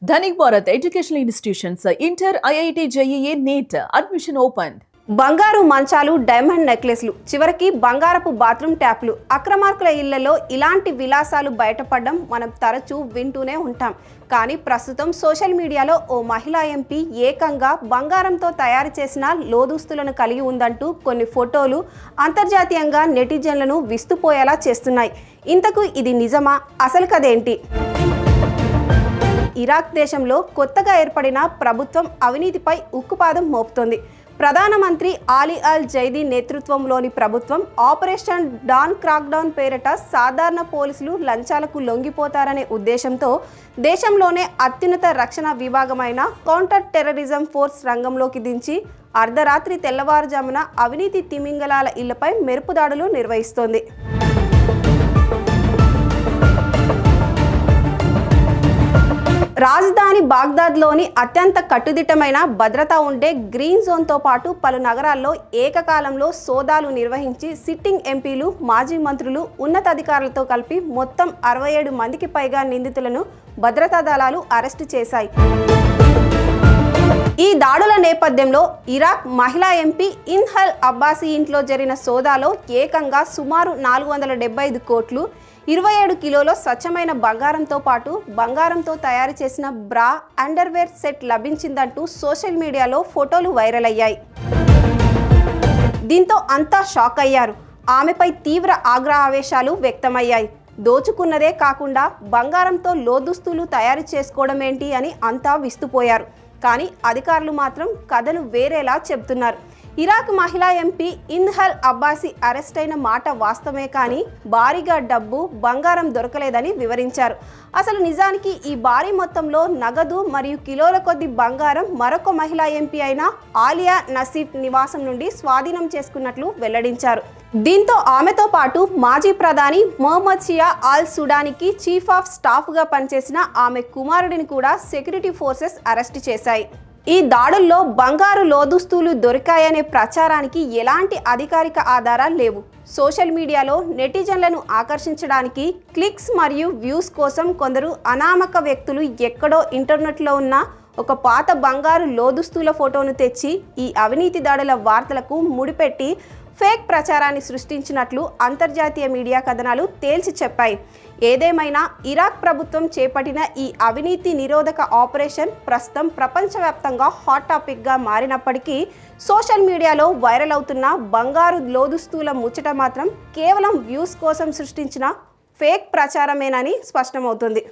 Dhanik Bharat Educational Institutions, Inter, IIT, JEE, NEET, admission opened. బంగారు మంచాలు, diamond నెక్లెస్లు, చివరికి బంగారపు బాత్రూమ్ ట్యాప్లు, అక్రమార్కుల ఇళ్లలో ఇలాంటి విలాసాలు బయటపడడం మనం తరచూ వింటూనే ఉంటాం. కానీ ప్రస్తుతం సోషల్ మీడియాలో ఓ మహిళా ఎంపీ ఏకంగా బంగారంతో తయారు చేసిన లోదుస్తులను కలిగి ఉందంటూ కొన్ని ఫోటోలు అంతర్జాతీయంగా నెటిజన్లను విస్తుపోయేలా చేస్తున్నాయి. ఇంతకు ఇది నిజమా? అసలు కదేంటి? ఇరాక్ దేశంలో కొత్తగా ఏర్పడిన ప్రభుత్వం అవినీతిపై ఉక్కుపాదం మోపుతోంది. ప్రధానమంత్రి ఆలీ అల్ జైదీ నేతృత్వంలోని ప్రభుత్వం ఆపరేషన్ డాన్ క్రాక్డౌన్ పేరిట సాధారణ పోలీసులు లంచాలకు లొంగిపోతారనే ఉద్దేశంతో దేశంలోనే అత్యున్నత రక్షణ విభాగమైన కౌంటర్ టెర్రరిజం ఫోర్స్ రంగంలోకి దించి అర్ధరాత్రి తెల్లవారుజామున అవినీతి తిమింగలాల ఇళ్లపై మెరుపు దాడులు నిర్వహిస్తోంది. రాజధాని బాగ్దాద్లోని అత్యంత కట్టుదిట్టమైన భద్రత ఉండే గ్రీన్ జోన్తో పాటు పలు నగరాల్లో ఏకకాలంలో సోదాలు నిర్వహించి సిట్టింగ్ ఎంపీలు, మాజీ మంత్రులు, ఉన్నతాధికారులతో కలిపి మొత్తం 67 మందికి పైగా నిందితులను భద్రతా దళాలు అరెస్టు చేశాయి. ఈ దాడుల నేపథ్యంలో ఇరాక్ మహిళా ఎంపీ ఇన్హల్ అబ్బాసీ ఇంట్లో జరిగిన సోదాలో ఏకంగా సుమారు 475 కోట్లు, 27 కిలోల స్వచ్ఛమైన బంగారంతో పాటు బంగారంతో తయారు చేసిన బ్రా, అండర్వేర్ సెట్ లభించిందంటూ సోషల్ మీడియాలో ఫోటోలు వైరల్ అయ్యాయి. దీంతో అంతా షాక్ అయ్యారు. ఆమెపై తీవ్ర ఆగ్రహావేశాలు వ్యక్తమయ్యాయి. దోచుకున్నదే కాకుండా బంగారంతో లోదుస్తులు తయారు చేసుకోవడం ఏంటి అని అంతా విస్తుపోయారు. కానీ అధికారులు మాత్రం కథను వేరేలా చెబుతున్నారు. ఇరాక్ మహిళా ఎంపీ ఇన్హల్ అబ్బాసీ అరెస్ట్ అయిన మాట వాస్తవమే, కానీ భారీగా డబ్బు, బంగారం దొరకలేదని వివరించారు. అసలు నిజానికి ఈ భారీ మొత్తంలో నగదు మరియు కిలోల కొద్ది బంగారం మరొక మహిళా ఎంపీ అయిన ఆలియా నసీఫ్ నివాసం నుండి స్వాధీనం చేసుకున్నట్లు వెల్లడించారు. దీంతో ఆమెతో పాటు మాజీ ప్రధాని మొహమ్మద్ షియా ఆల్ సుడానికి చీఫ్ ఆఫ్ స్టాఫ్గా పనిచేసిన ఆమె కుమారుడిని కూడా సెక్యూరిటీ ఫోర్సెస్ అరెస్ట్ చేశాయి. ఈ దాడుల్లో బంగారు లోదుస్తులు దొరికాయనే ప్రచారానికి ఎలాంటి అధికారిక ఆధారాలు లేవు. సోషల్ మీడియాలో నెటిజన్లను ఆకర్షించడానికి, క్లిక్స్ మరియు వ్యూస్ కోసం కొందరు అనామక వ్యక్తులు ఎక్కడో ఇంటర్నెట్లో ఉన్న ఒక పాత బంగారు లోదుస్తుల ఫోటోను తెచ్చి ఈ అవినీతి దాడుల వార్తలకు ముడిపెట్టి ఫేక్ ప్రచారాన్ని సృష్టించినట్లు అంతర్జాతీయ మీడియా కథనాలు తేల్చి చెప్పాయి. ఏదేమైనా ఇరాక్ ప్రభుత్వం చేపట్టిన ఈ అవినీతి నిరోధక ఆపరేషన్ ప్రస్తుతం ప్రపంచవ్యాప్తంగా హాట్ టాపిక్గా మారినప్పటికీ సోషల్ మీడియాలో వైరల్ అవుతున్న బంగారు లోదుస్తుల ముచ్చట మాత్రం కేవలం వ్యూస్ కోసం సృష్టించిన ఫేక్ ప్రచారమేనని స్పష్టమవుతుంది.